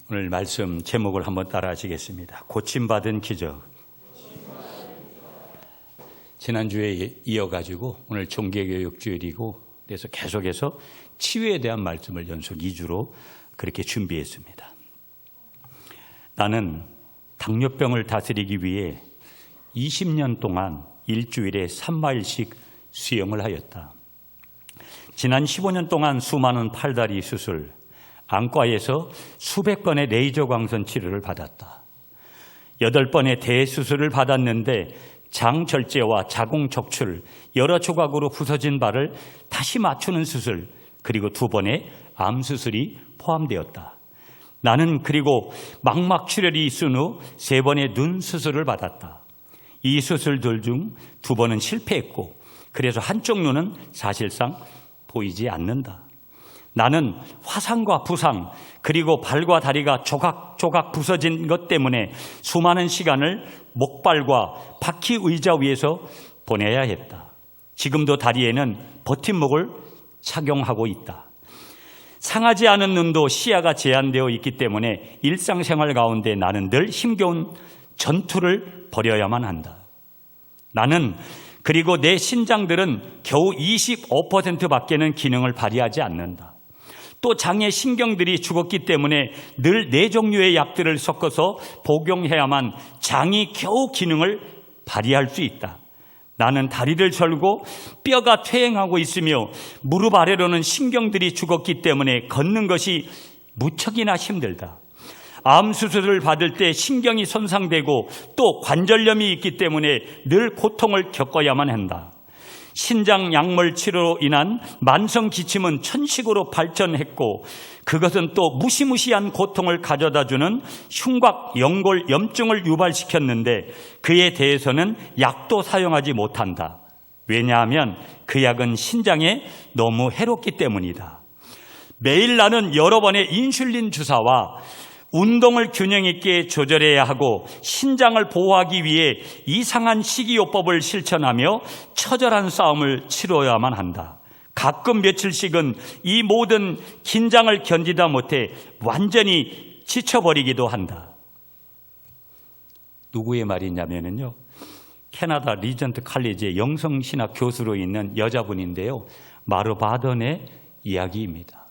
오늘 말씀 제목을 한번 따라 하시겠습니다. 고침받은 기적. 지난주에 이어가지고 오늘 종교교육 주일이고 그래서 계속해서 치유에 대한 말씀을 연속 2주로 그렇게 준비했습니다. 나는 당뇨병을 다스리기 위해 20년 동안 일주일에 3마일씩 수영을 하였다. 지난 15년 동안 수많은 팔다리 수술, 안과에서 수백 번의 레이저 광선 치료를 받았다. 8번의 대수술을 받았는데 장절제와 자궁적출, 여러 조각으로 부서진 발을 다시 맞추는 수술, 그리고 2번의 암수술이 포함되었다. 나는 그리고 망막출혈이 있은 후 3번의 눈 수술을 받았다. 이 수술들 중 2번은 실패했고 그래서 한쪽 눈은 사실상 보이지 않는다. 나는 화상과 부상 그리고 발과 다리가 조각조각 부서진 것 때문에 수많은 시간을 목발과 바퀴 의자 위에서 보내야 했다. 지금도 다리에는 버팀목을 착용하고 있다. 상하지 않은 눈도 시야가 제한되어 있기 때문에 일상생활 가운데 나는 늘 힘겨운 전투를 벌여야만 한다. 나는 그리고 내 신장들은 겨우 25%밖에는 기능을 발휘하지 않는다. 또 장의 신경들이 죽었기 때문에 늘 4종류의 약들을 섞어서 복용해야만 장이 겨우 기능을 발휘할 수 있다. 나는 다리를 절고 뼈가 퇴행하고 있으며 무릎 아래로는 신경들이 죽었기 때문에 걷는 것이 무척이나 힘들다. 암 수술을 받을 때 신경이 손상되고 또 관절염이 있기 때문에 늘 고통을 겪어야만 한다. 신장 약물 치료로 인한 만성 기침은 천식으로 발전했고 그것은 또 무시무시한 고통을 가져다주는 흉곽 연골 염증을 유발시켰는데 그에 대해서는 약도 사용하지 못한다. 왜냐하면 그 약은 신장에 너무 해롭기 때문이다. 매일 나는 여러 번의 인슐린 주사와 운동을 균형 있게 조절해야 하고 신장을 보호하기 위해 이상한 식이요법을 실천하며 처절한 싸움을 치러야만 한다. 가끔 며칠씩은 이 모든 긴장을 견디다 못해 완전히 지쳐버리기도 한다. 누구의 말이냐면요, 캐나다 리전트 칼리지의 영성신학 교수로 있는 여자분인데요, 마르 바던의 이야기입니다.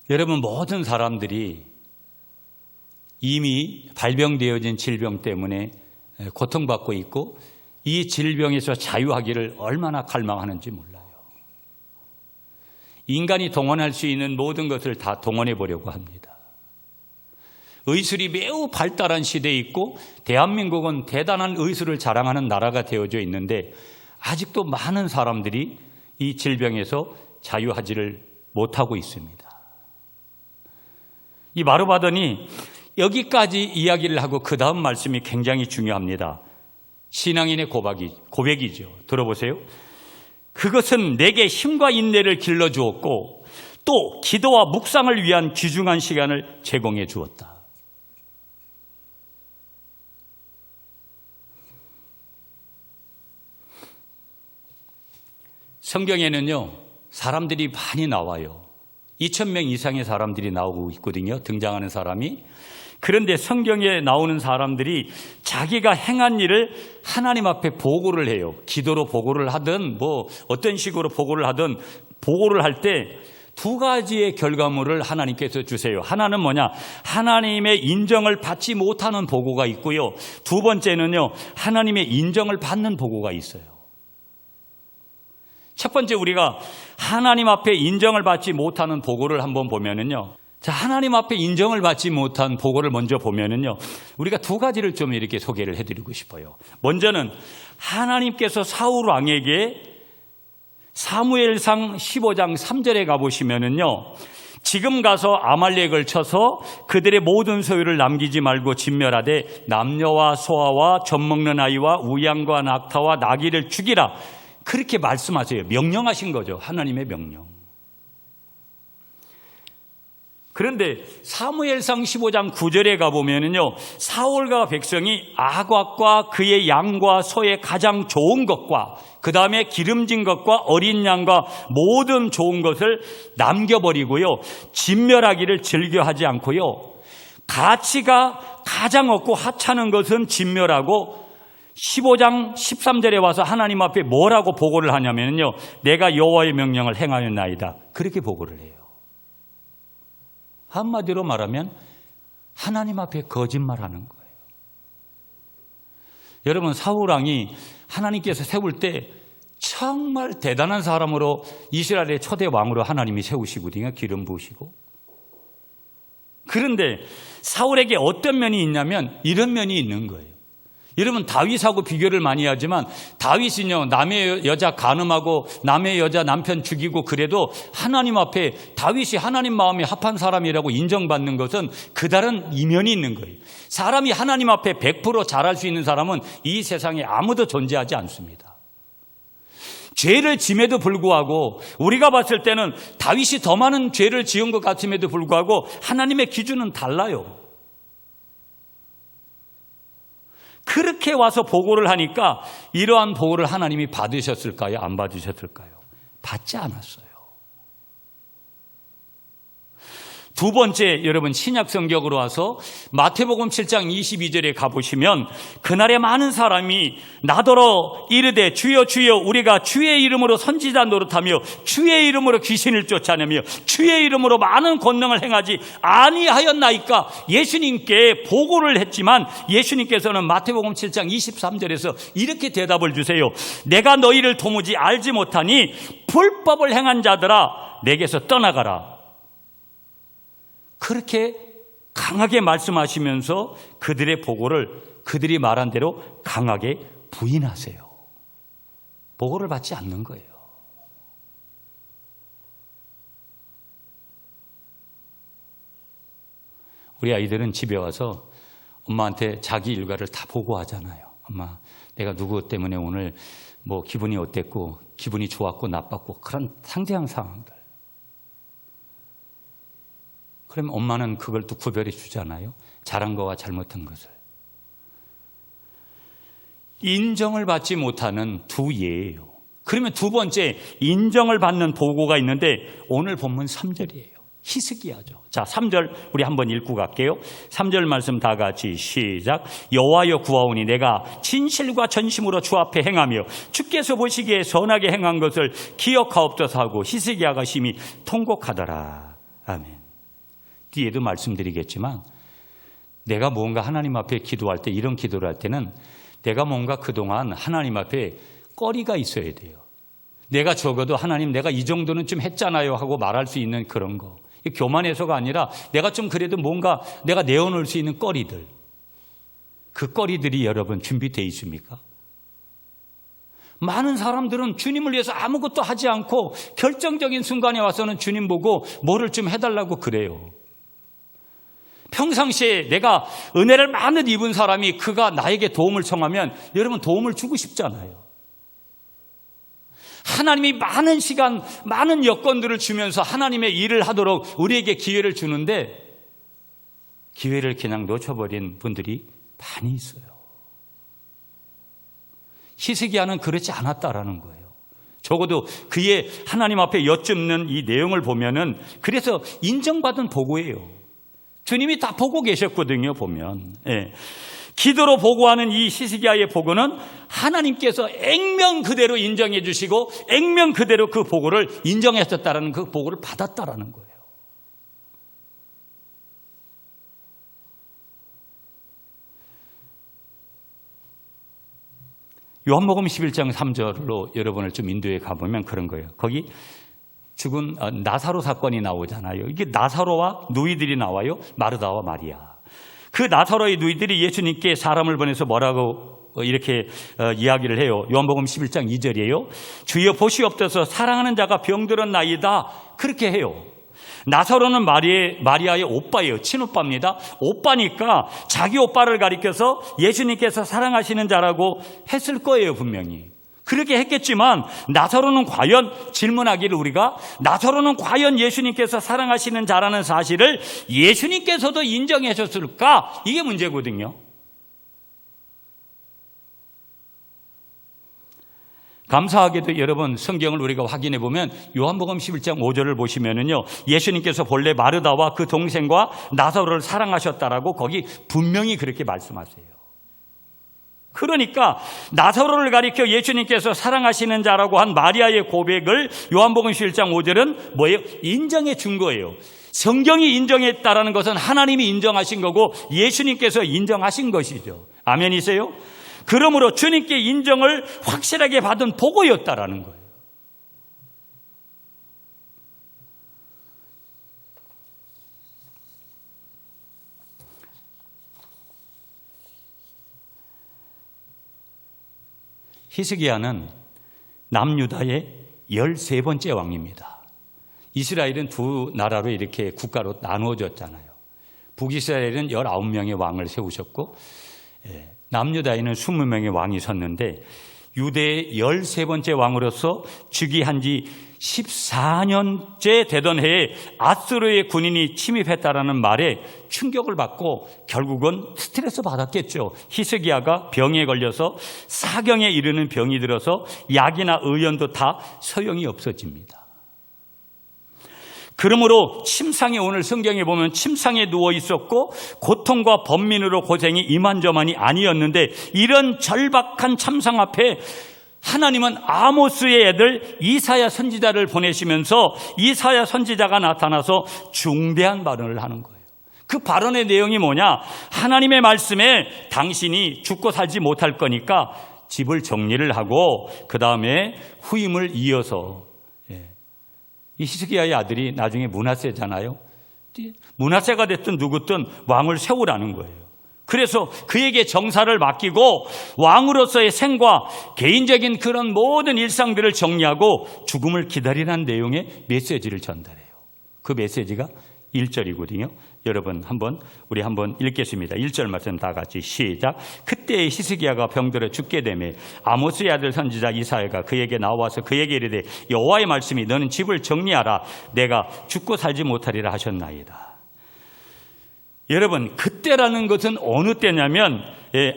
여러분, 모든 사람들이 이미 발병되어진 질병 때문에 고통받고 있고 이 질병에서 자유하기를 얼마나 갈망하는지 몰라요. 인간이 동원할 수 있는 모든 것을 다 동원해 보려고 합니다. 의술이 매우 발달한 시대에 있고 대한민국은 대단한 의술을 자랑하는 나라가 되어져 있는데 아직도 많은 사람들이 이 질병에서 자유하지를 못하고 있습니다. 이 마르바던이 여기까지 이야기를 하고 그 다음 말씀이 굉장히 중요합니다. 신앙인의 고백이죠. 들어보세요. 그것은 내게 힘과 인내를 길러주었고 또 기도와 묵상을 위한 귀중한 시간을 제공해 주었다. 성경에는요, 사람들이 많이 나와요. 2,000명 이상의 사람들이 나오고 있거든요. 등장하는 사람이. 그런데 성경에 나오는 사람들이 자기가 행한 일을 하나님 앞에 보고를 해요. 기도로 보고를 하든 뭐 어떤 식으로 보고를 하든 보고를 할 때 2가지의 결과물을 하나님께서 주세요. 하나는 뭐냐? 하나님의 인정을 받지 못하는 보고가 있고요. 2번째는요, 하나님의 인정을 받는 보고가 있어요. 첫 번째, 우리가 하나님 앞에 인정을 받지 못하는 보고를 한번 보면은요. 자, 하나님 앞에 인정을 받지 못한 보고를 먼저 보면은요. 우리가 2가지를 좀 이렇게 소개를 해드리고 싶어요. 먼저는 하나님께서 사울 왕에게 사무엘상 15장 3절에 가보시면은요. 지금 가서 아말렉을 쳐서 그들의 모든 소유를 남기지 말고 진멸하되 남녀와 소아와 젖먹는 아이와 우양과 낙타와 나귀를 죽이라. 그렇게 말씀하세요. 명령하신 거죠. 하나님의 명령. 그런데 사무엘상 15장 9절에 가보면은요, 사울과 백성이 아각과 그의 양과 소의 가장 좋은 것과 그 다음에 기름진 것과 어린 양과 모든 좋은 것을 남겨버리고요, 진멸하기를 즐겨하지 않고요, 가치가 가장 없고 하찮은 것은 진멸하고 15장 13절에 와서 하나님 앞에 뭐라고 보고를 하냐면요, 내가 여호와의 명령을 행하였나이다, 그렇게 보고를 해요. 한마디로 말하면 하나님 앞에 거짓말하는 거예요. 여러분, 사울왕이 하나님께서 세울 때 정말 대단한 사람으로 이스라엘의 초대 왕으로 하나님이 세우시거든요. 기름 부으시고. 그런데 사울에게 어떤 면이 있냐면 이런 면이 있는 거예요. 여러분, 다윗하고 비교를 많이 하지만 다윗은요, 남의 여자 간음하고 남의 여자 남편 죽이고 그래도 하나님 앞에 다윗이 하나님 마음에 합한 사람이라고 인정받는 것은 그다른 이면이 있는 거예요. 사람이 하나님 앞에 100% 잘할 수 있는 사람은 이 세상에 아무도 존재하지 않습니다. 죄를 짐에도 불구하고 우리가 봤을 때는 다윗이 더 많은 죄를 지은 것 같음에도 불구하고 하나님의 기준은 달라요. 그렇게 와서 보고를 하니까 이러한 보고를 하나님이 받으셨을까요? 안 받으셨을까요? 받지 않았어요. 두 번째, 여러분, 신약 성경으로 와서 마태복음 7장 22절에 가보시면 그날에 많은 사람이 나더러 이르되 주여 주여 우리가 주의 이름으로 선지자 노릇하며 주의 이름으로 귀신을 쫓아내며 주의 이름으로 많은 권능을 행하지 아니하였나이까, 예수님께 보고를 했지만 예수님께서는 마태복음 7장 23절에서 이렇게 대답을 주세요. 내가 너희를 도무지 알지 못하니 불법을 행한 자들아 내게서 떠나가라. 그렇게 강하게 말씀하시면서 그들의 보고를 그들이 말한 대로 강하게 부인하세요. 보고를 받지 않는 거예요. 우리 아이들은 집에 와서 엄마한테 자기 일과를 다 보고하잖아요. 엄마, 내가 누구 때문에 오늘 뭐 기분이 어땠고 기분이 좋았고 나빴고 그런 상세한 상황들. 그러면 엄마는 그걸 또 구별해 주잖아요. 잘한 거와 잘못한 것을. 인정을 받지 못하는 두 예예요. 그러면 두 번째, 인정을 받는 보고가 있는데 오늘 본문 3절이에요. 히스기야죠. 자, 3절 우리 한번 읽고 갈게요. 3절 말씀 다 같이 시작. 여호와여 구하오니 내가 진실과 전심으로 주 앞에 행하며 주께서 보시기에 선하게 행한 것을 기억하옵소서 하고 히스기야가 심히 통곡하더라. 아멘. 뒤에도 말씀드리겠지만 내가 뭔가 하나님 앞에 기도할 때, 이런 기도를 할 때는 내가 뭔가 그동안 하나님 앞에 꺼리가 있어야 돼요. 내가 적어도 하나님 내가 이 정도는 좀 했잖아요 하고 말할 수 있는 그런 거. 교만해서가 아니라 내가 좀 그래도 뭔가 내가 내어놓을 수 있는 꺼리들. 그 꺼리들이 여러분 준비되어 있습니까? 많은 사람들은 주님을 위해서 아무것도 하지 않고 결정적인 순간에 와서는 주님 보고 뭐를 좀 해달라고 그래요. 평상시에 내가 은혜를 많이 입은 사람이 그가 나에게 도움을 청하면 여러분 도움을 주고 싶잖아요. 하나님이 많은 시간, 많은 여건들을 주면서 하나님의 일을 하도록 우리에게 기회를 주는데 기회를 그냥 놓쳐버린 분들이 많이 있어요. 히스기야는 그렇지 않았다라는 거예요. 적어도 그의 하나님 앞에 여쭙는 이 내용을 보면은 그래서 인정받은 보고예요. 주님이 다 보고 계셨거든요, 보면. 예. 기도로 보고하는 이 히스기야의 보고는 하나님께서 액면 그대로 인정해 주시고 액면 그대로 그 보고를 인정하셨다라는, 그 보고를 받았다라는 거예요. 요한복음 11장 3절로 여러분을 좀 인도해 가보면 그런 거예요. 거기 죽은 나사로 사건이 나오잖아요. 이게 나사로와 누이들이 나와요. 마르다와 마리아. 그 나사로의 누이들이 예수님께 사람을 보내서 뭐라고 이렇게 이야기를 해요. 요한복음 11장 2절이에요. 주여 보시옵소서 사랑하는 자가 병들었나이다. 그렇게 해요. 나사로는 마리아의 오빠예요. 친오빠입니다. 오빠니까 자기 오빠를 가리켜서 예수님께서 사랑하시는 자라고 했을 거예요, 분명히. 그렇게 했겠지만 나사로는 과연 질문하기를 우리가 나사로는 과연 예수님께서 사랑하시는 자라는 사실을 예수님께서도 인정해 줬을까? 이게 문제거든요. 감사하게도 여러분 성경을 우리가 확인해 보면 요한복음 11장 5절을 보시면은요, 예수님께서 본래 마르다와 그 동생과 나사로를 사랑하셨다라고 거기 분명히 그렇게 말씀하세요. 그러니까 나사로를 가리켜 예수님께서 사랑하시는 자라고 한 마리아의 고백을 요한복음 11장 5절은 뭐예요? 인정해 준 거예요. 성경이 인정했다라는 것은 하나님이 인정하신 거고 예수님께서 인정하신 것이죠. 아멘이세요? 그러므로 주님께 인정을 확실하게 받은 보고였다라는 거예요. 히스기야는 남유다의 13번째 왕입니다. 이스라엘은 두 나라로 이렇게 국가로 나누어졌잖아요. 북이스라엘은 19명의 왕을 세우셨고 남유다에는 20명의 왕이 섰는데 유대의 13번째 왕으로서 즉위한 지 14년째 되던 해에 아수르의 군인이 침입했다라는 말에 충격을 받고 결국은 스트레스 받았겠죠. 히스기야가 병에 걸려서 사경에 이르는 병이 들어서 약이나 의연도 다 소용이 없어집니다. 그러므로 침상에 오늘 성경에 보면 침상에 누워 있었고 고통과 번민으로 고생이 이만저만이 아니었는데 이런 절박한 참상 앞에 하나님은 아모스의 애들 이사야 선지자를 보내시면서 이사야 선지자가 나타나서 중대한 발언을 하는 거예요. 그 발언의 내용이 뭐냐? 하나님의 말씀에 당신이 죽고 살지 못할 거니까 집을 정리를 하고 그 다음에 후임을 이어서 이 히스기야의 아들이 나중에 므낫세잖아요. 므낫세가 됐든 누구든 왕을 세우라는 거예요. 그래서 그에게 정사를 맡기고 왕으로서의 생과 개인적인 그런 모든 일상들을 정리하고 죽음을 기다리라는 내용의 메시지를 전달해요. 그 메시지가 1절이거든요. 여러분 우리 한번 읽겠습니다. 1절 말씀 다 같이 시작. 그때 히스기야가 병들어 죽게 되매 아모스의 아들 선지자 이사야가 그에게 나와서 그에게 이르되 여호와의 말씀이 너는 집을 정리하라 내가 죽고 살지 못하리라 하셨나이다. 여러분 그때라는 것은 어느 때냐면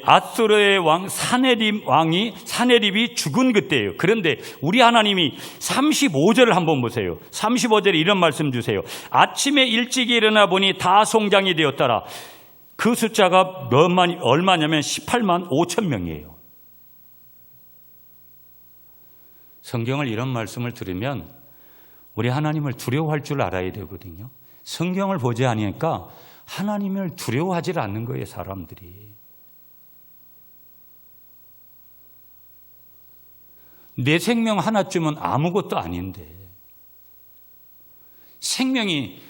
아수르의 왕 사네립이 죽은 그때예요. 그런데 우리 하나님이 35절을 한번 보세요. 35절에 이런 말씀 주세요. 아침에 일찍 일어나 보니 다 송장이 되었더라. 그 숫자가 얼마냐면 18만 5천 명이에요. 성경을 이런 말씀을 들으면 우리 하나님을 두려워할 줄 알아야 되거든요. 성경을 보지 않으니까 하나님을 두려워하지 않는 거예요, 사람들이. 내 생명 하나쯤은 아무것도 아닌데 생명이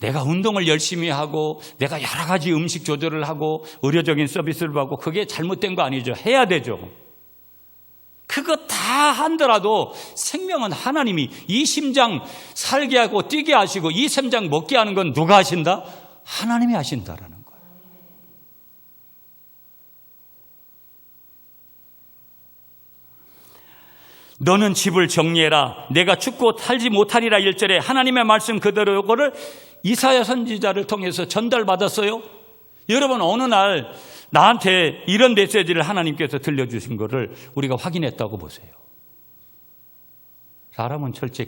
내가 운동을 열심히 하고 내가 여러 가지 음식 조절을 하고 의료적인 서비스를 받고 그게 잘못된 거 아니죠. 해야 되죠. 그거 다 한더라도 생명은 하나님이 이 심장 살게 하고 뛰게 하시고 이 심장 먹게 하는 건 누가 하신다? 하나님이 하신다라는 거예요. 너는 집을 정리해라. 내가 죽고 살지 못하리라 1절에 하나님의 말씀 그대로 이거를 이사야 선지자를 통해서 전달받았어요. 여러분 어느 날 나한테 이런 메시지를 하나님께서 들려주신 거를 우리가 확인했다고 보세요. 사람은 철저히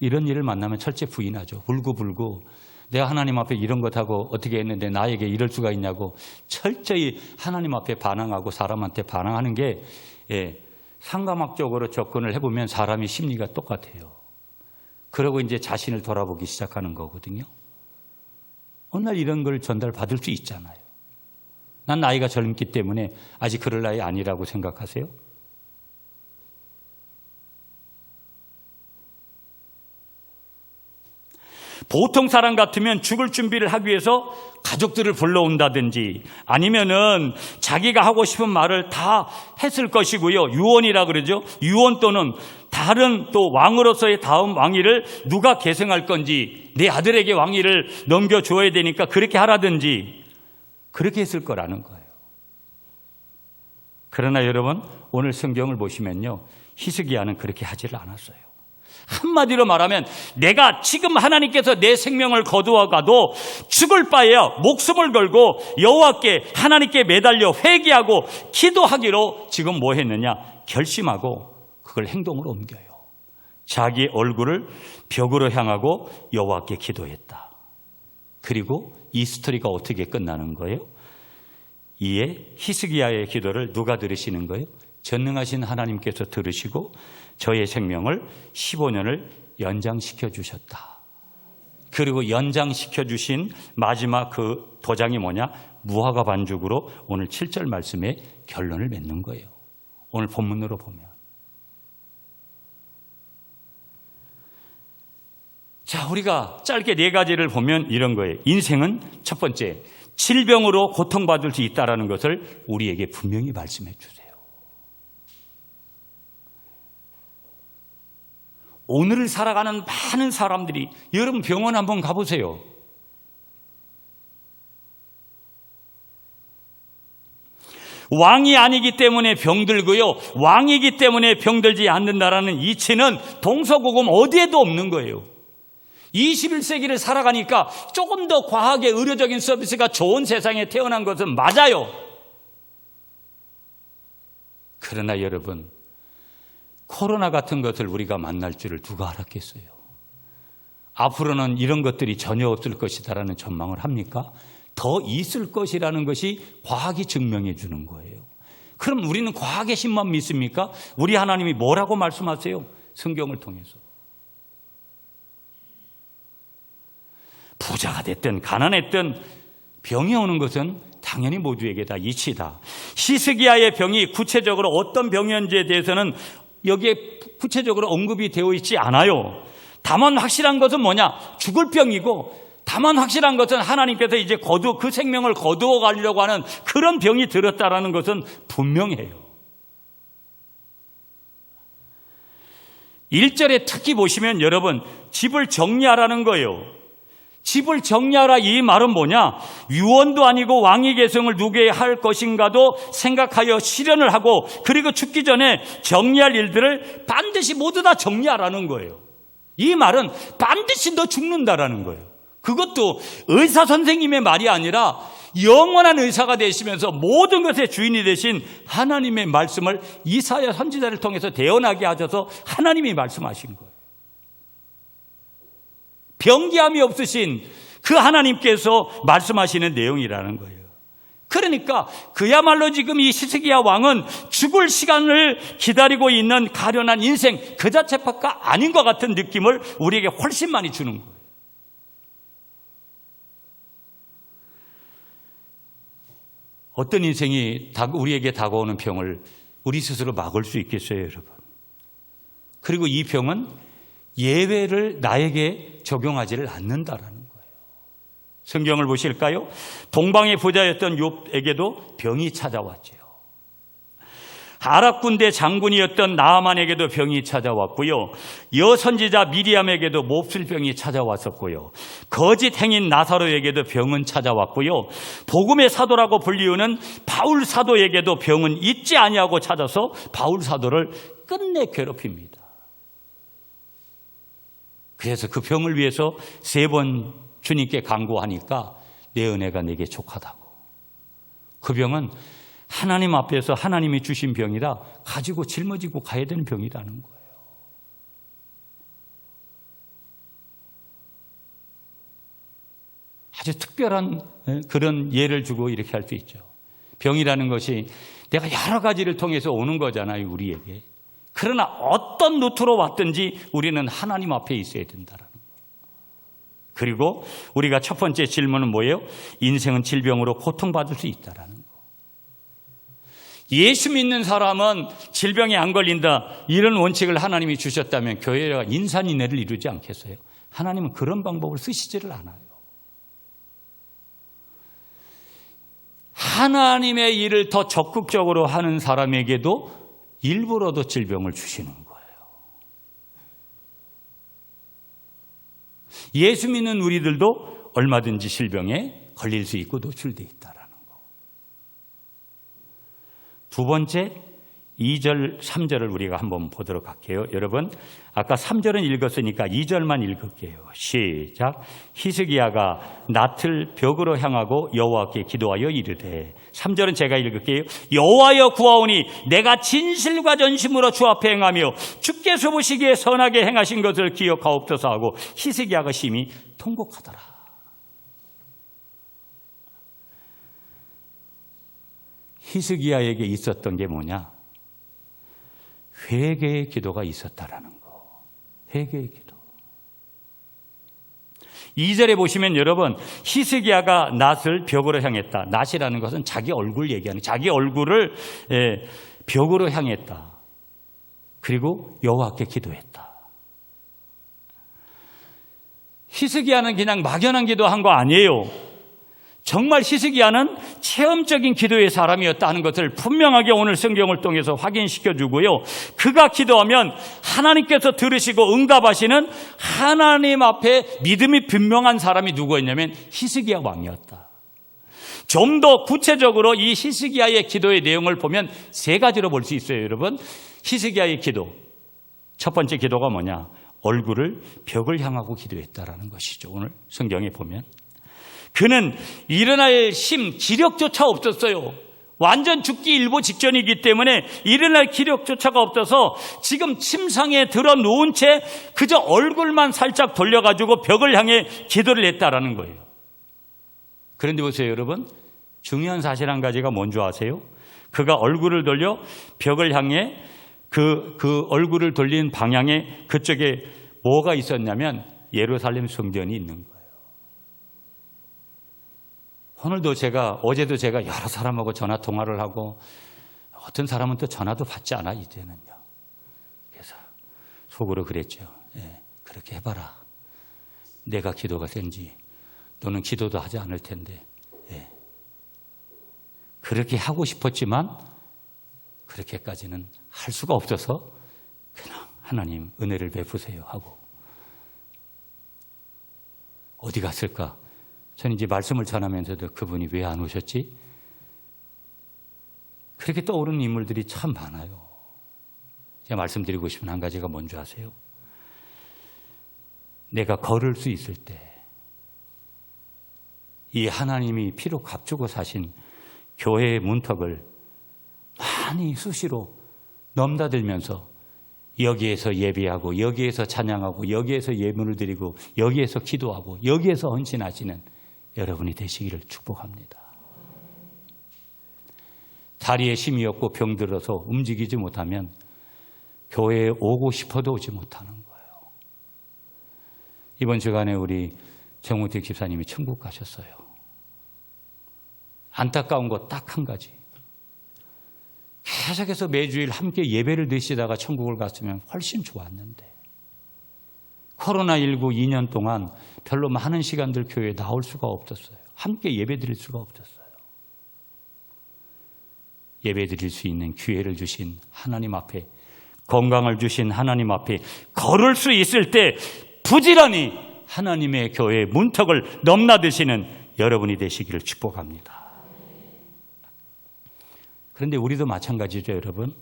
이런 일을 만나면 철저히 부인하죠. 울고불고 내가 하나님 앞에 이런 것하고 어떻게 했는데 나에게 이럴 수가 있냐고 철저히 하나님 앞에 반항하고 사람한테 반항하는 게 상감학적으로 접근을 해보면 사람이 심리가 똑같아요. 그러고 이제 자신을 돌아보기 시작하는 거거든요. 어느 날 이런 걸 전달받을 수 있잖아요. 난 나이가 젊기 때문에 아직 그럴 나이 아니라고 생각하세요? 보통 사람 같으면 죽을 준비를 하기 위해서 가족들을 불러온다든지 아니면은 자기가 하고 싶은 말을 다 했을 것이고요. 유언이라 그러죠. 유언 또는 다른 또 왕으로서의 다음 왕위를 누가 계승할 건지 내 아들에게 왕위를 넘겨줘야 되니까 그렇게 하라든지 그렇게 했을 거라는 거예요. 그러나 여러분 오늘 성경을 보시면요. 히스기야는 그렇게 하지를 않았어요. 한마디로 말하면 내가 지금 하나님께서 내 생명을 거두어 가도 죽을 바에야 목숨을 걸고 여호와께 하나님께 매달려 회개하고 기도하기로 지금 뭐 했느냐? 결심하고 그걸 행동으로 옮겨요. 자기 얼굴을 벽으로 향하고 여호와께 기도했다. 그리고 이 스토리가 어떻게 끝나는 거예요? 이에 히스기야의 기도를 누가 들으시는 거예요? 전능하신 하나님께서 들으시고 저의 생명을 15년을 연장시켜 주셨다. 그리고 연장시켜 주신 마지막 그 도장이 뭐냐? 무화과 반죽으로 오늘 7절 말씀에 결론을 맺는 거예요. 오늘 본문으로 보면. 자, 우리가 짧게 4가지를 보면 이런 거예요. 인생은 첫 번째, 질병으로 고통받을 수 있다는 것을 우리에게 분명히 말씀해 주세요. 오늘을 살아가는 많은 사람들이, 여러분 병원 한번 가보세요. 왕이 아니기 때문에 병들고요, 왕이기 때문에 병들지 않는다라는 이치는 동서고금 어디에도 없는 거예요. 21세기를 살아가니까 조금 더 과학의 의료적인 서비스가 좋은 세상에 태어난 것은 맞아요. 그러나 여러분, 코로나 같은 것을 우리가 만날 줄을 누가 알았겠어요? 앞으로는 이런 것들이 전혀 없을 것이다라는 전망을 합니까? 더 있을 것이라는 것이 과학이 증명해 주는 거예요. 그럼 우리는 과학의 힘만 믿습니까? 우리 하나님이 뭐라고 말씀하세요? 성경을 통해서. 부자가 됐든 가난했든 병이 오는 것은 당연히 모두에게 다 이치다. 히스기야의 병이 구체적으로 어떤 병이었는지에 대해서는 여기에 구체적으로 언급이 되어 있지 않아요. 다만 확실한 것은 뭐냐? 죽을 병이고, 다만 확실한 것은 하나님께서 이제 그 생명을 거두어 가려고 하는 그런 병이 들었다라는 것은 분명해요. 1절에 특히 보시면 여러분, 집을 정리하라는 거예요. 집을 정리하라, 이 말은 뭐냐? 유언도 아니고 왕의 계승을 누구에게 할 것인가도 생각하여 실현을 하고, 그리고 죽기 전에 정리할 일들을 반드시 모두 다 정리하라는 거예요. 이 말은 반드시 너 죽는다라는 거예요. 그것도 의사 선생님의 말이 아니라 영원한 의사가 되시면서 모든 것의 주인이 되신 하나님의 말씀을 이사야 선지자를 통해서 대언하게 하셔서 하나님이 말씀하신 거예요. 병기함이 없으신 그 하나님께서 말씀하시는 내용이라는 거예요. 그러니까 그야말로 지금 이 히스기야 왕은 죽을 시간을 기다리고 있는 가련한 인생 그 자체가 아닌 것 같은 느낌을 우리에게 훨씬 많이 주는 거예요. 어떤 인생이 우리에게 다가오는 병을 우리 스스로 막을 수 있겠어요, 여러분? 그리고 이 병은 예외를 나에게 적용하지를 않는다라는 거예요. 성경을 보실까요? 동방의 부자였던 욥에게도 병이 찾아왔죠. 아랍 군대 장군이었던 나아만에게도 병이 찾아왔고요. 여선지자 미리암에게도 몹쓸병이 찾아왔었고요. 거짓 행인 나사로에게도 병은 찾아왔고요. 복음의 사도라고 불리우는 바울 사도에게도 병은 있지 아니하고 찾아서 바울 사도를 끝내 괴롭힙니다. 그래서 그 병을 위해서 3번 주님께 간구하니까 내 은혜가 내게 족하다고. 그 병은 하나님 앞에서 하나님이 주신 병이라 가지고 짊어지고 가야 되는 병이라는 거예요. 아주 특별한 그런 예를 주고 이렇게 할 수 있죠. 병이라는 것이 내가 여러 가지를 통해서 오는 거잖아요, 우리에게. 그러나 어떤 루트로 왔든지 우리는 하나님 앞에 있어야 된다라는 거예요. 그리고 우리가 첫 번째 질문은 뭐예요? 인생은 질병으로 고통받을 수 있다라는 거. 예수 믿는 사람은 질병에 안 걸린다, 이런 원칙을 하나님이 주셨다면 교회가 인산인해를 이루지 않겠어요? 하나님은 그런 방법을 쓰시지를 않아요. 하나님의 일을 더 적극적으로 하는 사람에게도 일부러도 질병을 주시는 거예요. 예수 믿는 우리들도 얼마든지 질병에 걸릴 수 있고 노출되어 있다라는 거. 두 번째, 2절, 3절을 우리가 한번 보도록 할게요. 여러분, 아까 3절은 읽었으니까 2절만 읽을게요. 시작. 히스기야가 낫을 벽으로 향하고 여호와께 기도하여 이르되. 3절은 제가 읽을게요. 여호와여 구하오니 내가 진실과 전심으로 주 앞에 행하며 주께서 보시기에 선하게 행하신 것을 기억하옵소서 하고 히스기야가 심히 통곡하더라. 히스기야에게 있었던 게 뭐냐? 회개의 기도가 있었다라는 거. 회개의 기도. 2절에 보시면 여러분, 히스기야가 낫을 벽으로 향했다. 낫이라는 것은 자기 얼굴 얘기하는, 자기 얼굴을 벽으로 향했다. 그리고 여호와께 기도했다. 히스기야는 그냥 막연한 기도한 거 아니에요. 정말 히스기야는 체험적인 기도의 사람이었다 하는 것을 분명하게 오늘 성경을 통해서 확인시켜 주고요. 그가 기도하면 하나님께서 들으시고 응답하시는 하나님 앞에 믿음이 분명한 사람이 누구였냐면 히스기야 왕이었다. 좀 더 구체적으로 이 히스기야의 기도의 내용을 보면 세 가지로 볼 수 있어요, 여러분. 히스기야의 기도. 첫 번째 기도가 뭐냐? 얼굴을 벽을 향하고 기도했다라는 것이죠. 오늘 성경에 보면. 그는 일어날 기력조차 없었어요. 완전 죽기 일보 직전이기 때문에 일어날 기력조차가 없어서 지금 침상에 들어 누운 채 그저 얼굴만 살짝 돌려가지고 벽을 향해 기도를 했다라는 거예요. 그런데 보세요, 여러분. 중요한 사실 한 가지가 뭔지 아세요? 그가 얼굴을 돌려 벽을 향해 그 얼굴을 돌린 방향에 그쪽에 뭐가 있었냐면 예루살렘 성전이 있는 거예요. 어제도 제가 여러 사람하고 전화 통화를 하고 어떤 사람은 또 전화도 받지 않아, 이제는요. 그래서 속으로 그랬죠. 그렇게 해봐라. 내가 기도가 센지 너는 기도도 하지 않을 텐데. 그렇게 하고 싶었지만 그렇게까지는 할 수가 없어서 그냥 하나님 은혜를 베푸세요 하고. 어디 갔을까? 저는 이제 말씀을 전하면서도 그분이 왜 안 오셨지? 그렇게 떠오르는 인물들이 참 많아요. 제가 말씀드리고 싶은 한 가지가 뭔지 아세요? 내가 걸을 수 있을 때 이 하나님이 피로 값주고 사신 교회의 문턱을 많이 수시로 넘나들면서 여기에서 예배하고 여기에서 찬양하고 여기에서 예물을 드리고 여기에서 기도하고 여기에서 헌신하시는 여러분이 되시기를 축복합니다. 다리에 힘이 없고 병들어서 움직이지 못하면 교회에 오고 싶어도 오지 못하는 거예요. 이번 주간에 우리 정우택 집사님이 천국 가셨어요. 안타까운 거 딱 한 가지. 계속해서 매주일 함께 예배를 드시다가 천국을 갔으면 훨씬 좋았는데 코로나19 2년 동안 별로 많은 시간들 교회에 나올 수가 없었어요. 함께 예배 드릴 수가 없었어요. 예배 드릴 수 있는 기회를 주신 하나님 앞에, 건강을 주신 하나님 앞에 걸을 수 있을 때 부지런히 하나님의 교회의 문턱을 넘나드시는 여러분이 되시기를 축복합니다. 그런데 우리도 마찬가지죠, 여러분.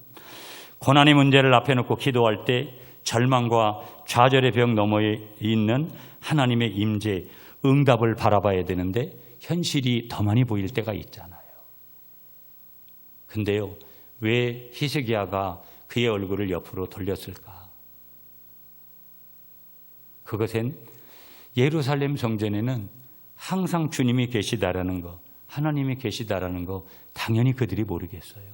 고난의 문제를 앞에 놓고 기도할 때 절망과 좌절의 벽 너머에 있는 하나님의 임재, 응답을 바라봐야 되는데 현실이 더 많이 보일 때가 있잖아요. 근데요, 왜 히스기야가 그의 얼굴을 옆으로 돌렸을까? 그것은 예루살렘 성전에는 항상 주님이 계시다라는 거, 하나님이 계시다라는 거 당연히 그들이 모르겠어요.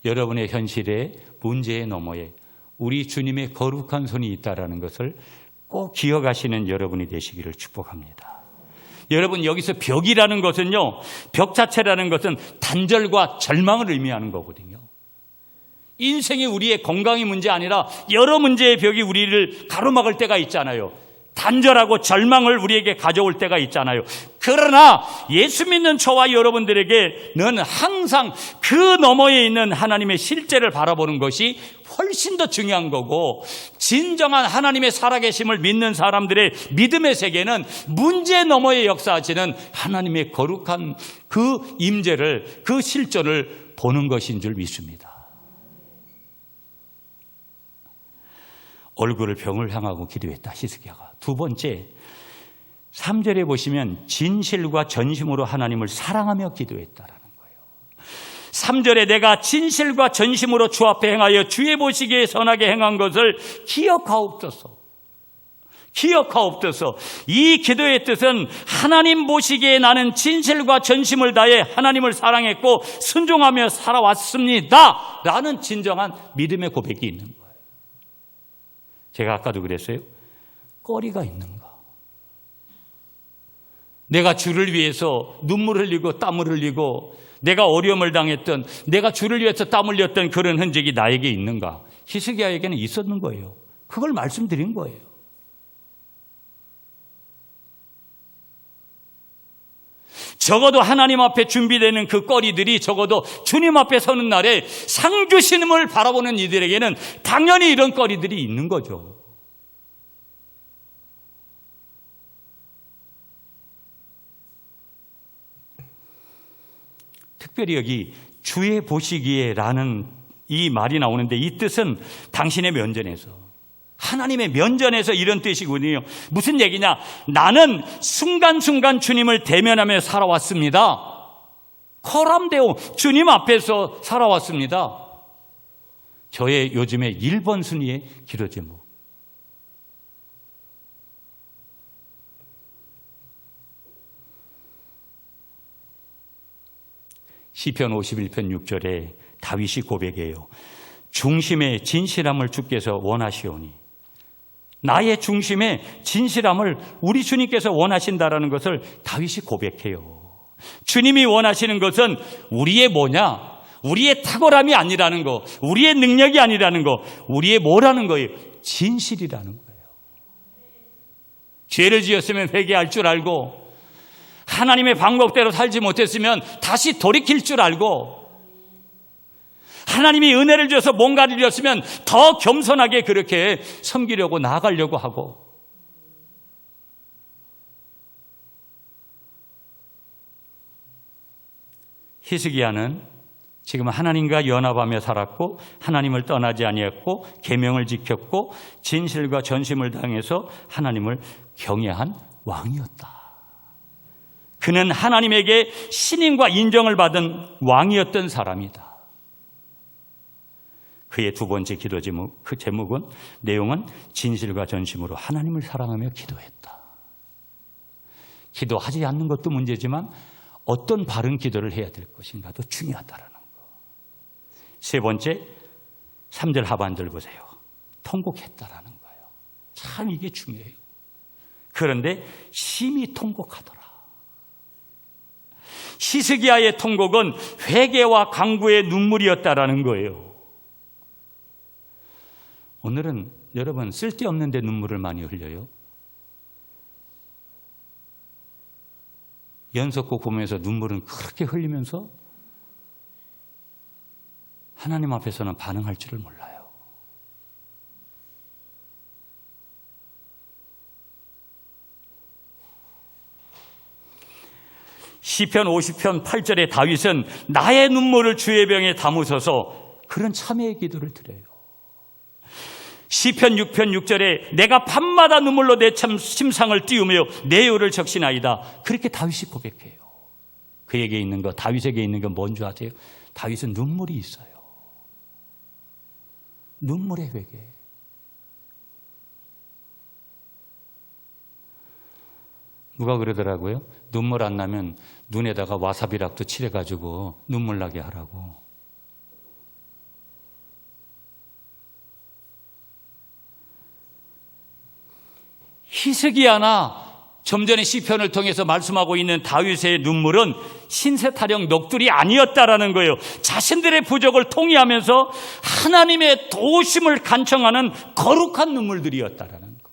여러분의 현실의 문제의 너머에 우리 주님의 거룩한 손이 있다라는 것을 꼭 기억하시는 여러분이 되시기를 축복합니다. 여러분, 여기서 벽이라는 것은요, 벽 자체라는 것은 단절과 절망을 의미하는 거거든요. 인생이 우리의 건강이 문제 아니라 여러 문제의 벽이 우리를 가로막을 때가 있잖아요. 단절하고 절망을 우리에게 가져올 때가 있잖아요. 그러나 예수 믿는 저와 여러분들에게는 항상 그 너머에 있는 하나님의 실제를 바라보는 것이 훨씬 더 중요한 거고, 진정한 하나님의 살아계심을 믿는 사람들의 믿음의 세계는 문제 너머에 역사하시는 하나님의 거룩한 그 임재를, 그 실존을 보는 것인 줄 믿습니다. 얼굴을 병을 향하고 기도했다, 히스기야가. 두 번째, 3절에 보시면 진실과 전심으로 하나님을 사랑하며 기도했다라는 거예요. 3절에 내가 진실과 전심으로 주 앞에 행하여 주의 보시기에 선하게 행한 것을 기억하옵소서. 기억하옵소서. 이 기도의 뜻은 하나님 보시기에 나는 진실과 전심을 다해 하나님을 사랑했고 순종하며 살아왔습니다 라는 진정한 믿음의 고백이 있는 거예요. 제가 아까도 그랬어요. 꺼리가 있는가? 내가 주를 위해서 눈물 흘리고 땀을 흘리고 내가 어려움을 당했던, 내가 주를 위해서 땀 흘렸던 그런 흔적이 나에게 있는가? 히스기야에게는 있었는 거예요. 그걸 말씀드린 거예요. 적어도 하나님 앞에 준비되는 그 꺼리들이 적어도 주님 앞에 서는 날에 상 주시님을 바라보는 이들에게는 당연히 이런 꺼리들이 있는 거죠. 특별히 여기 주의 보시기에 라는 이 말이 나오는데 이 뜻은 당신의 면전에서, 하나님의 면전에서 이런 뜻이군요. 무슨 얘기냐? 나는 순간순간 주님을 대면하며 살아왔습니다. 코람데오, 주님 앞에서 살아왔습니다. 저의 요즘에 1번 순위의 기도 제목. 시편 51편 6절에 다윗이 고백해요. 중심의 진실함을 주께서 원하시오니. 나의 중심의 진실함을 우리 주님께서 원하신다라는 것을 다윗이 고백해요. 주님이 원하시는 것은 우리의 뭐냐? 우리의 탁월함이 아니라는 거, 우리의 능력이 아니라는 거, 우리의 뭐라는 거예요? 진실이라는 거예요. 죄를 지었으면 회개할 줄 알고, 하나님의 방법대로 살지 못했으면 다시 돌이킬 줄 알고, 하나님이 은혜를 줘서 뭔가를 이뤘으면 더 겸손하게 그렇게 섬기려고 나아가려고 하고, 히스기야는 지금 하나님과 연합하며 살았고 하나님을 떠나지 아니했고 계명을 지켰고 진실과 전심을 다해서 하나님을 경외한 왕이었다. 그는 하나님에게 신임과 인정을 받은 왕이었던 사람이다. 그의 두 번째 기도 제목, 그 제목은, 내용은 진실과 전심으로 하나님을 사랑하며 기도했다. 기도하지 않는 것도 문제지만 어떤 바른 기도를 해야 될 것인가도 중요하다라는 거. 세 번째, 3절 하반절 보세요. 통곡했다라는 거예요. 참 이게 중요해요. 그런데 심히 통곡하더라. 히스기야의 통곡은 회개와 간구의 눈물이었다라는 거예요. 오늘은 여러분 쓸데없는 데 눈물을 많이 흘려요. 연속곡 보면서 눈물은 그렇게 흘리면서 하나님 앞에서는 반응할 줄을 몰라요. 시편 50편 8절에 다윗은 나의 눈물을 주의 병에 담으소서, 그런 참회의 기도를 드려요. 시편 6편 6절에 내가 밤마다 눈물로 내 참 심상을 띄우며 내 요를 적시나이다, 그렇게 다윗이 고백해요. 그에게 있는 것, 다윗에게 있는 건 뭔지 아세요? 다윗은 눈물이 있어요. 눈물의 회개. 누가 그러더라고요. 눈물 안 나면 눈에다가 와사비락도 칠해가지고 눈물 나게 하라고. 히스기야나 좀 전에 시편을 통해서 말씀하고 있는 다윗의 눈물은 신세타령 녹들이 아니었다라는 거예요. 자신들의 부족을 통회하면서 하나님의 도우심을 간청하는 거룩한 눈물들이었다라는 거.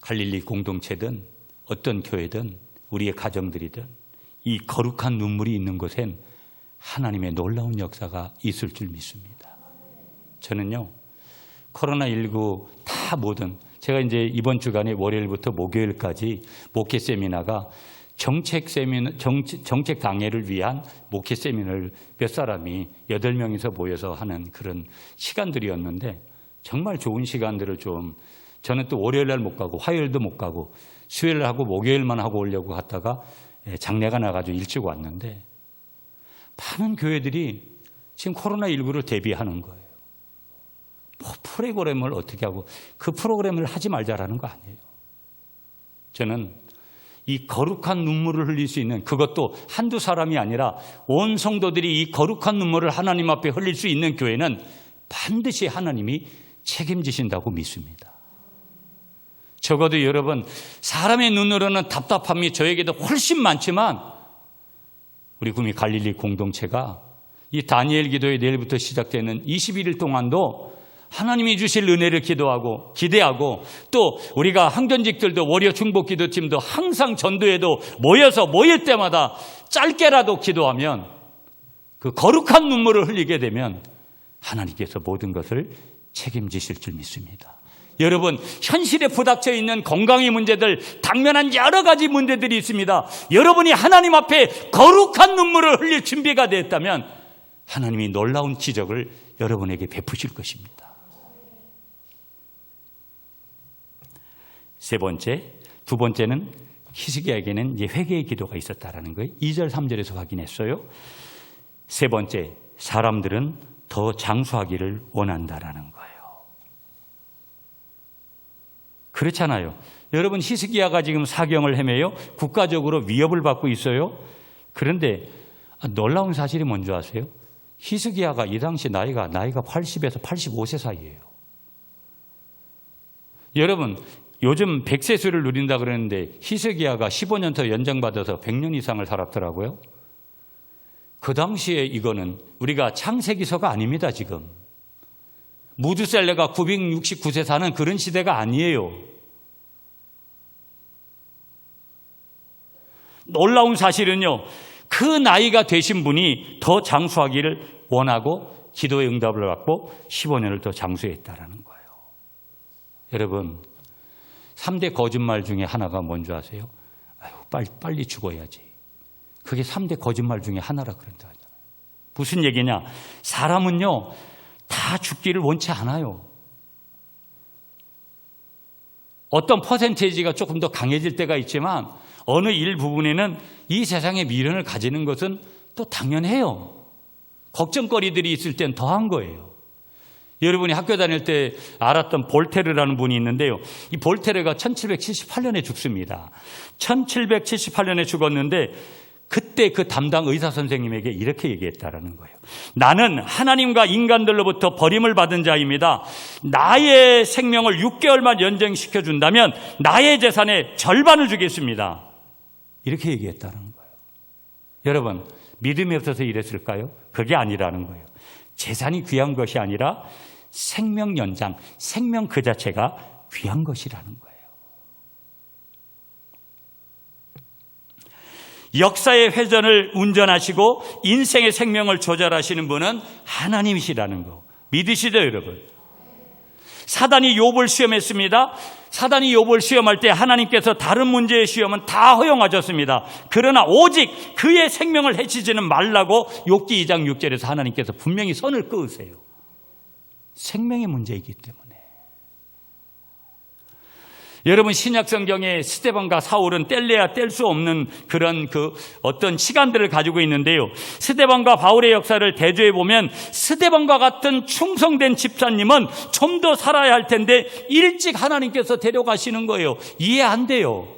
갈릴리 공동체든 어떤 교회든 우리의 가정들이든 이 거룩한 눈물이 있는 곳엔 하나님의 놀라운 역사가 있을 줄 믿습니다. 저는요, 코로나19 다 모든, 제가 이제 이번 주간에 월요일부터 목요일까지 목회 세미나가 정책 당회를 위한 목회 세미나를 몇 사람이 8명이서 모여서 하는 그런 시간들이었는데, 정말 좋은 시간들을 좀, 저는 또 월요일 날 못 가고 화요일도 못 가고 수요일 하고 목요일만 하고 오려고 갔다가 장례가 나가지고 일찍 왔는데, 많은 교회들이 지금 코로나19를 대비하는 거예요. 뭐 프로그램을 어떻게 하고, 그 프로그램을 하지 말자라는 거 아니에요. 저는 이 거룩한 눈물을 흘릴 수 있는, 그것도 한두 사람이 아니라 온 성도들이 이 거룩한 눈물을 하나님 앞에 흘릴 수 있는 교회는 반드시 하나님이 책임지신다고 믿습니다. 적어도 여러분, 사람의 눈으로는 답답함이 저에게도 훨씬 많지만 우리 구미 갈릴리 공동체가 이 다니엘 기도회 내일부터 시작되는 21일 동안도 하나님이 주실 은혜를 기도하고 기대하고, 또 우리가 항전직들도 월요 중보 기도팀도 항상 전도에도 모여서 모일 때마다 짧게라도 기도하면, 그 거룩한 눈물을 흘리게 되면 하나님께서 모든 것을 책임지실 줄 믿습니다. 여러분, 현실에 부닥쳐 있는 건강의 문제들, 당면한 여러 가지 문제들이 있습니다. 여러분이 하나님 앞에 거룩한 눈물을 흘릴 준비가 됐다면 하나님이 놀라운 기적을 여러분에게 베푸실 것입니다. 세 번째, 두 번째는 히스기야에게는 이제 회개의 기도가 있었다라는 거예요. 2절, 3절에서 확인했어요. 세 번째, 사람들은 더 장수하기를 원한다라는 거예요. 그렇잖아요. 여러분, 히스기야가 지금 사경을 헤매요. 국가적으로 위협을 받고 있어요. 그런데 놀라운 사실이 뭔지 아세요? 히스기야가 이 당시 나이가 80에서 85세 사이예요. 여러분, 요즘 100세수를 누린다 그러는데 히스기야가 15년 더 연장받아서 100년 이상을 살았더라고요. 그 당시에 이거는 우리가 창세기서가 아닙니다. 지금 무두셀레가 969세 사는 그런 시대가 아니에요. 놀라운 사실은요, 그 나이가 되신 분이 더 장수하기를 원하고 기도의 응답을 받고 15년을 더 장수했다라는 거예요. 여러분, 3대 거짓말 중에 하나가 뭔지 아세요? 아유, 빨리 죽어야지. 그게 3대 거짓말 중에 하나라 그런다 하잖아요. 무슨 얘기냐? 사람은요, 다 죽기를 원치 않아요. 어떤 퍼센테이지가 조금 더 강해질 때가 있지만 어느 일부분에는 이 세상에 미련을 가지는 것은 또 당연해요. 걱정거리들이 있을 땐 더한 거예요. 여러분이 학교 다닐 때 알았던 볼테르라는 분이 있는데요. 이 볼테르가 1778년에 죽습니다. 1778년에 죽었는데 그때 그 담당 의사 선생님에게 이렇게 얘기했다라는 거예요. 나는 하나님과 인간들로부터 버림을 받은 자입니다. 나의 생명을 6개월만 연장시켜준다면 나의 재산의 절반을 주겠습니다. 이렇게 얘기했다는 거예요. 여러분, 믿음이 없어서 이랬을까요? 그게 아니라는 거예요. 재산이 귀한 것이 아니라 생명 연장, 생명 그 자체가 귀한 것이라는 거예요. 역사의 회전을 운전하시고 인생의 생명을 조절하시는 분은 하나님이시라는 거 믿으시죠, 여러분? 사단이 욥을 시험했습니다. 사단이 욥을 시험할 때 하나님께서 다른 문제의 시험은 다 허용하셨습니다. 그러나 오직 그의 생명을 해치지는 말라고 욥기 2장 6절에서 하나님께서 분명히 선을 그으세요. 생명의 문제이기 때문에. 여러분, 신약 성경에 스데반과 사울은 뗄래야 뗄 수 없는 그런 어떤 시간들을 가지고 있는데요. 스데반과 바울의 역사를 대조해 보면 스데반과 같은 충성된 집사님은 좀 더 살아야 할 텐데 일찍 하나님께서 데려가시는 거예요. 이해 안 돼요.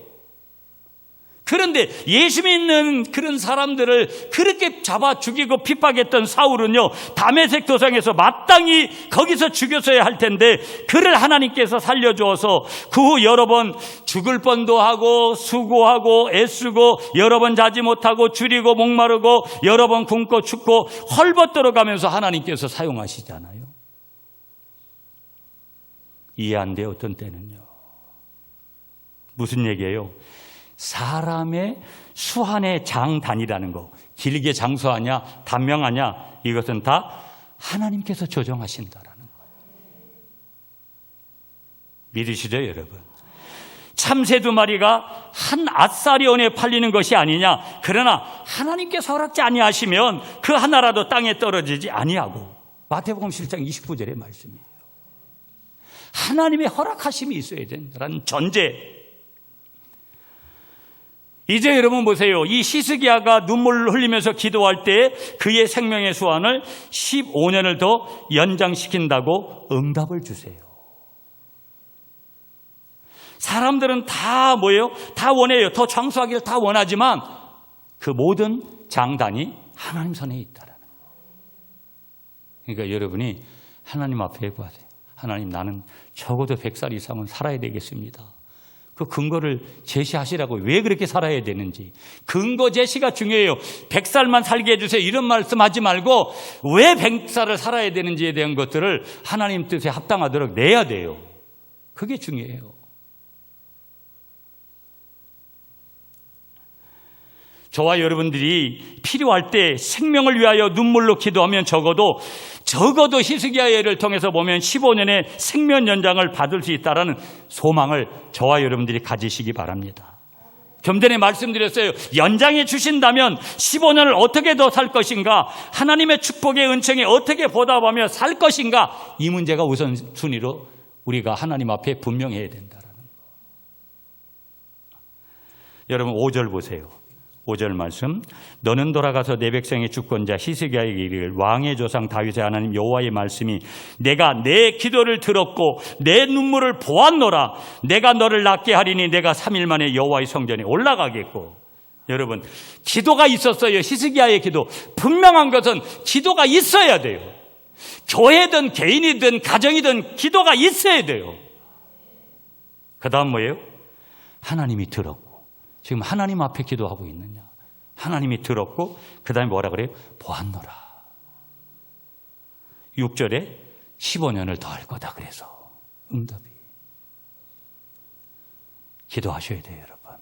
그런데 예수 믿는 그런 사람들을 그렇게 잡아 죽이고 핍박했던 사울은요, 다메섹 도상에서 마땅히 거기서 죽였어야 할 텐데 그를 하나님께서 살려주어서 그 후 여러 번 죽을 뻔도 하고 수고하고 애쓰고 여러 번 자지 못하고 줄이고 목마르고 여러 번 굶고 춥고 헐벗들어가면서 하나님께서 사용하시잖아요. 이해 안 돼요. 어떤 때는요. 무슨 얘기예요? 사람의 수한의 장단이라는 거, 길게 장수하냐 단명하냐 이것은 다 하나님께서 조정하신다라는 거예요. 믿으시죠 여러분? 참새 2마리가 한 앗사리온에 팔리는 것이 아니냐. 그러나 하나님께서 허락지 아니하시면 그 하나라도 땅에 떨어지지 아니하고. 마태복음 7장 29절의 말씀이에요. 하나님의 허락하심이 있어야 된다는 전제. 이제 여러분 보세요. 이 히스기야가 눈물을 흘리면서 기도할 때 그의 생명의 수완을 15년을 더 연장시킨다고 응답을 주세요. 사람들은 다 뭐예요? 다 원해요. 더 장수하기를 다 원하지만 그 모든 장단이 하나님 손에 있다라는 거예요. 그러니까 여러분이 하나님 앞에 구하세요. 하나님, 나는 적어도 100살 이상은 살아야 되겠습니다. 그 근거를 제시하시라고. 왜 그렇게 살아야 되는지 근거 제시가 중요해요. 100살만 살게 해주세요 이런 말씀하지 말고 왜 100살을 살아야 되는지에 대한 것들을 하나님 뜻에 합당하도록 내야 돼요. 그게 중요해요. 저와 여러분들이 필요할 때 생명을 위하여 눈물로 기도하면 적어도 히스기야의 예를 통해서 보면 15년의 생명 연장을 받을 수 있다는 소망을 저와 여러분들이 가지시기 바랍니다. 좀 전에 말씀드렸어요. 연장해 주신다면 15년을 어떻게 더 살 것인가, 하나님의 축복의 은총에 어떻게 보답하며 살 것인가, 이 문제가 우선순위로 우리가 하나님 앞에 분명해야 된다는 거. 여러분 5절 보세요. 5절 말씀. 너는 돌아가서 내 백성의 주권자 히스기야에게 이르기를 왕의 조상 다윗의 하나님 여호와의 말씀이 내가 내 기도를 들었고 내 눈물을 보았노라. 내가 너를 낫게 하리니 내가 3일 만에 여호와의 성전에 올라가겠고. 여러분 기도가 있었어요. 히스기야의 기도. 분명한 것은 기도가 있어야 돼요. 교회든 개인이든 가정이든 기도가 있어야 돼요. 그 다음 뭐예요? 하나님이 들었고. 지금 하나님 앞에 기도하고 있느냐? 하나님이 들었고 그 다음에 뭐라 그래요? 보았노라. 6절에 15년을 더 할 거다 그래서 응답이. 기도하셔야 돼요 여러분.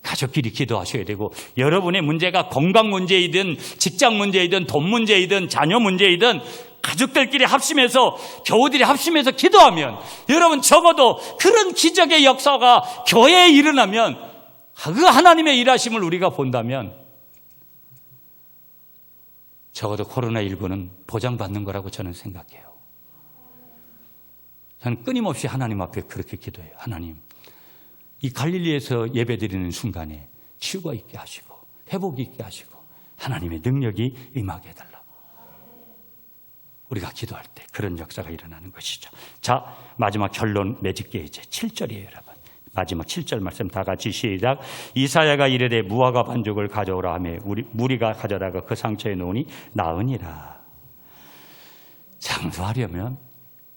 가족끼리 기도하셔야 되고, 여러분의 문제가 건강 문제이든 직장 문제이든 돈 문제이든 자녀 문제이든 가족들끼리 합심해서 교우들이 합심해서 기도하면 여러분 적어도 그런 기적의 역사가 교회에 일어나면 그 하나님의 일하심을 우리가 본다면 적어도 코로나19는 보장받는 거라고 저는 생각해요. 저는 끊임없이 하나님 앞에 그렇게 기도해요. 하나님, 이 갈릴리에서 예배드리는 순간에 치유가 있게 하시고 회복이 있게 하시고 하나님의 능력이 임하게 해달라고. 우리가 기도할 때 그런 역사가 일어나는 것이죠. 자, 마지막 결론 맺을게. 이제 7절이에요 여러분. 마지막 7절 말씀 다 같이 시작. 이사야가 이르되 무화과 반죽을 가져오라 하며 무리가 가져다가 그 상처에 놓으니 나으니라. 장수하려면,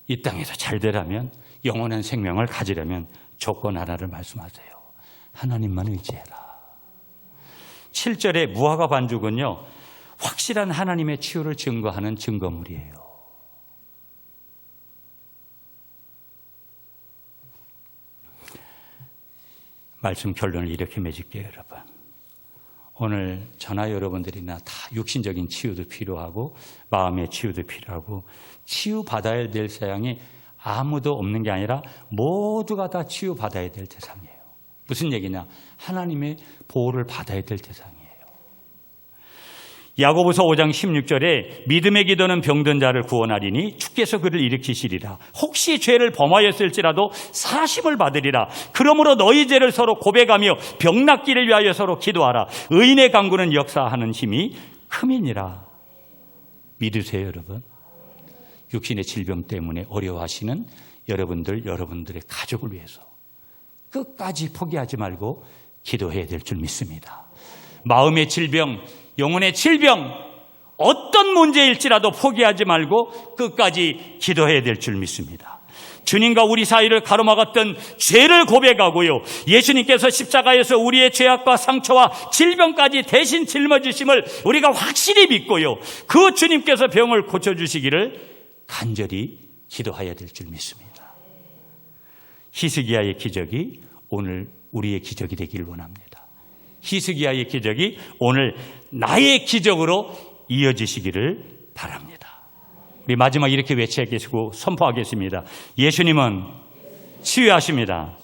이 땅에서 잘 되려면, 영원한 생명을 가지려면 조건 하나를 말씀하세요. 하나님만 의지해라. 7절의 무화과 반죽은요, 확실한 하나님의 치유를 증거하는 증거물이에요. 말씀 결론을 이렇게 맺을게요 여러분. 오늘 저나 여러분들이나 다 육신적인 치유도 필요하고 마음의 치유도 필요하고 치유받아야 될 세상에 아무도 없는 게 아니라 모두가 다 치유받아야 될 대상이에요. 무슨 얘기냐? 하나님의 보호를 받아야 될 대상이에요. 야고보서 5장 16절에 믿음의 기도는 병든 자를 구원하리니 주께서 그를 일으키시리라. 혹시 죄를 범하였을지라도 사심을 받으리라. 그러므로 너희 죄를 서로 고백하며 병 낫기를 위하여 서로 기도하라. 의인의 간구는 역사하는 힘이 큼이니라. 믿으세요 여러분. 육신의 질병 때문에 어려워하시는 여러분들의 가족을 위해서 끝까지 포기하지 말고 기도해야 될 줄 믿습니다. 마음의 질병, 영혼의 질병, 어떤 문제일지라도 포기하지 말고 끝까지 기도해야 될 줄 믿습니다. 주님과 우리 사이를 가로막았던 죄를 고백하고요, 예수님께서 십자가에서 우리의 죄악과 상처와 질병까지 대신 짊어지심을 우리가 확실히 믿고요, 그 주님께서 병을 고쳐주시기를 간절히 기도해야 될 줄 믿습니다. 히스기야의 기적이 오늘 우리의 기적이 되기를 원합니다. 히스기야의 기적이 오늘 나의 기적으로 이어지시기를 바랍니다. 우리 마지막 이렇게 외치겠고 선포하겠습니다. 예수님은 치유하십니다.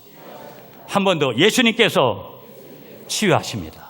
한 번 더, 예수님께서 치유하십니다.